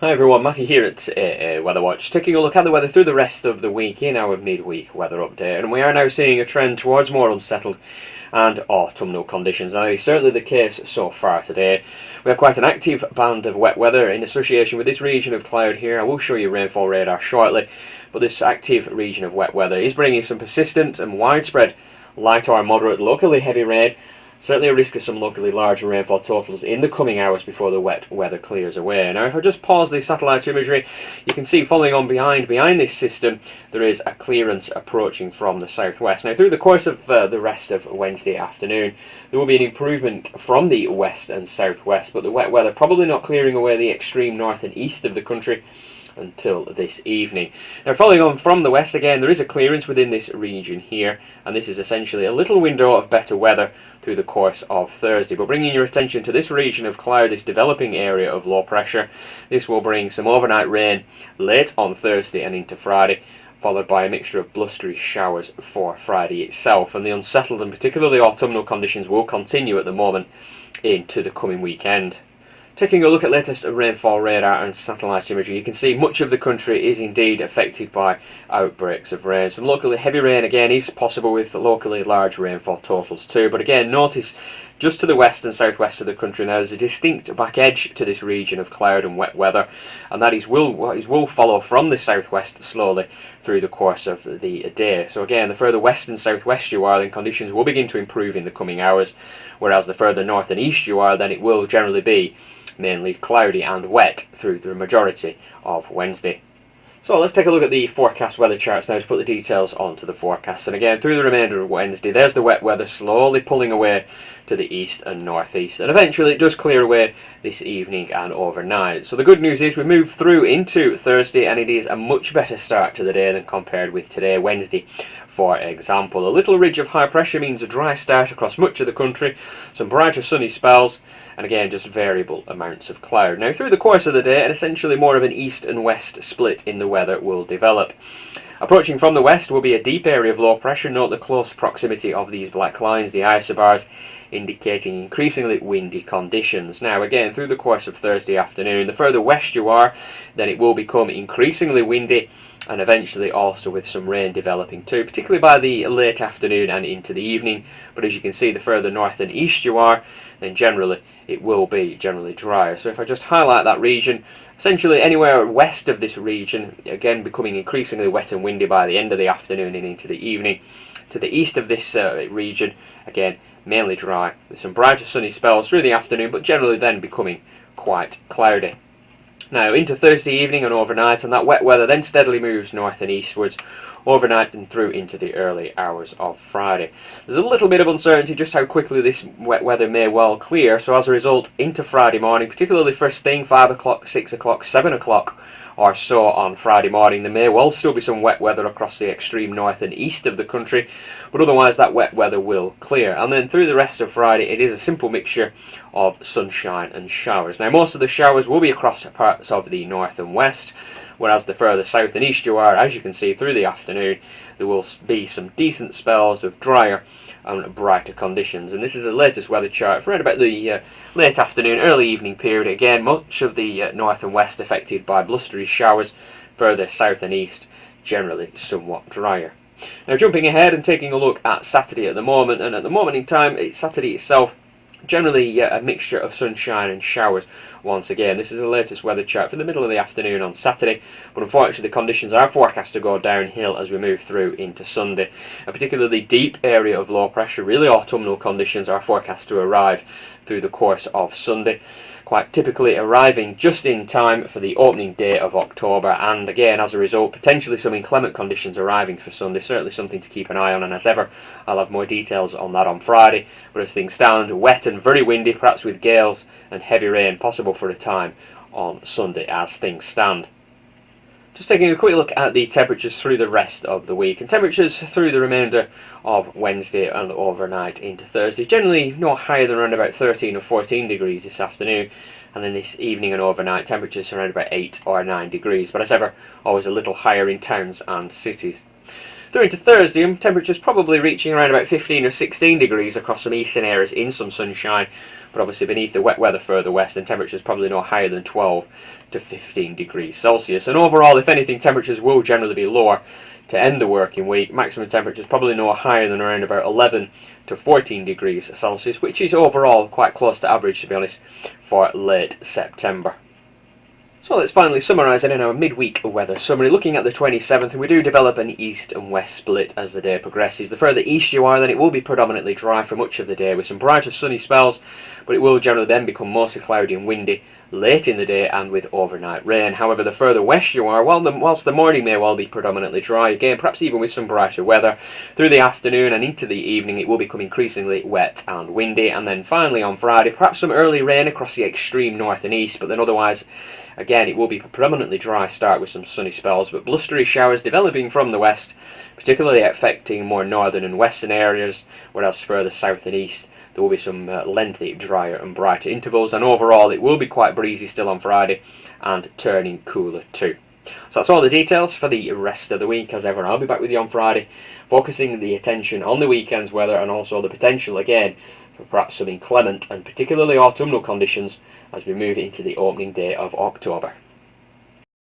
Hi everyone, Matthew here at AAWeatherWatch, taking a look at the weather through the rest of the week in our midweek weather update, and we are now seeing a trend towards more unsettled and autumnal conditions. Now, it's certainly the case so far today. We have quite an active band of wet weather in association with this region of cloud here. I will show you rainfall radar shortly, but this active region of wet weather is bringing some persistent and widespread light or moderate locally heavy rain. Certainly a risk of some locally larger rainfall totals in the coming hours before the wet weather clears away. Now, if I just pause the satellite imagery, you can see following on behind this system, there is a clearance approaching from the southwest. Now, through the course of the rest of Wednesday afternoon, there will be an improvement from the west and southwest, but the wet weather probably not clearing away the extreme north and east of the country until this evening. Now, following on from the west again, there is a clearance within this region here, and this is essentially a little window of better weather through the course of Thursday. But bringing your attention to this region of cloud, this developing area of low pressure, this will bring some overnight rain late on Thursday and into Friday, followed by a mixture of blustery showers for Friday itself. And the unsettled and particularly autumnal conditions will continue at the moment into the coming weekend. Taking a look at latest rainfall radar and satellite imagery, you can see much of the country is indeed affected by outbreaks of rain. Some locally heavy rain again is possible with locally large rainfall totals too, but again notice just to the west and southwest of the country now there's a distinct back edge to this region of cloud and wet weather, and that will follow from the southwest slowly through the course of the day. So again, the further west and southwest you are, then conditions will begin to improve in the coming hours, whereas the further north and east you are, then it will generally be mainly cloudy and wet through the majority of Wednesday. So let's take a look at the forecast weather charts now to put the details onto the forecast. And again, through the remainder of Wednesday, there's the wet weather slowly pulling away to the east and northeast, and eventually it does clear away this evening and overnight. So the good news is we move through into Thursday, and it is a much better start to the day than compared with today, Wednesday. For example, a little ridge of high pressure means a dry start across much of the country, some brighter sunny spells, and again just variable amounts of cloud. Now, through the course of the day, and essentially more of an east and west split in the weather will develop. Approaching from the west will be a deep area of low pressure. Note the close proximity of these black lines, the isobars, indicating increasingly windy conditions. Now again, through the course of Thursday afternoon, the further west you are, then it will become increasingly windy, and eventually also with some rain developing too, particularly by the late afternoon and into the evening. But as you can see, the further north and east you are, then generally it will be generally drier. So if I just highlight that region, essentially anywhere west of this region, again becoming increasingly wet and windy by the end of the afternoon and into the evening. To the east of this region, again mainly dry, with some brighter sunny spells through the afternoon, but generally then becoming quite cloudy. Now into Thursday evening and overnight, and that wet weather then steadily moves north and eastwards overnight and through into the early hours of Friday. There's a little bit of uncertainty just how quickly this wet weather may well clear, so as a result into Friday morning, particularly first thing 5 o'clock, 6 o'clock, 7 o'clock or so on Friday morning, there may well still be some wet weather across the extreme north and east of the country, but otherwise that wet weather will clear. And then through the rest of Friday it is a simple mixture of sunshine and showers. Now most of the showers will be across parts of the north and west, whereas the further south and east you are, as you can see through the afternoon, there will be some decent spells with drier and brighter conditions. And this is the latest weather chart for around about the late afternoon, early evening period. Again, much of the north and west affected by blustery showers, further south and east generally somewhat drier. Now jumping ahead and taking a look at Saturday at the moment, and at the moment in time, Saturday itself, generally a mixture of sunshine and showers once again. This is the latest weather chart for the middle of the afternoon on Saturday, but unfortunately the conditions are forecast to go downhill as we move through into Sunday. A particularly deep area of low pressure, really autumnal conditions, are forecast to arrive through the course of Sunday, quite typically arriving just in time for the opening day of October, and again as a result potentially some inclement conditions arriving for Sunday. Certainly something to keep an eye on, and as ever I'll have more details on that on Friday. But as things stand, wet and very windy, perhaps with gales and heavy rain possible for a time on Sunday as things stand. Just taking a quick look at the temperatures through the rest of the week, and temperatures through the remainder of Wednesday and overnight into Thursday, generally not higher than around about 13 or 14 degrees this afternoon, and then this evening and overnight temperatures around about 8 or 9 degrees, but as ever always a little higher in towns and cities. Through into Thursday, temperatures probably reaching around about 15 or 16 degrees across some eastern areas in some sunshine, but obviously beneath the wet weather further west, and temperatures probably no higher than 12 to 15 degrees Celsius. And overall, if anything, temperatures will generally be lower to end the working week. Maximum temperatures probably no higher than around about 11 to 14 degrees Celsius, which is overall quite close to average, to be honest, for late September. So let's finally summarise in our midweek weather summary. Looking at the 27th, we do develop an east and west split as the day progresses. The further east you are, then it will be predominantly dry for much of the day with some brighter sunny spells, but it will generally then become mostly cloudy and windy late in the day and with overnight rain. However, the further west you are, whilst the morning may well be predominantly dry, again perhaps even with some brighter weather, through the afternoon and into the evening it will become increasingly wet and windy. And then finally on Friday, perhaps some early rain across the extreme north and east, but then otherwise again it will be a predominantly dry start with some sunny spells, but blustery showers developing from the west, particularly affecting more northern and western areas, whereas further south and east there will be some lengthy, drier and brighter intervals, and overall it will be quite breezy still on Friday and turning cooler too. So that's all the details for the rest of the week. As ever, I'll be back with you on Friday, focusing the attention on the weekend's weather and also the potential again for perhaps some inclement and particularly autumnal conditions as we move into the opening day of October.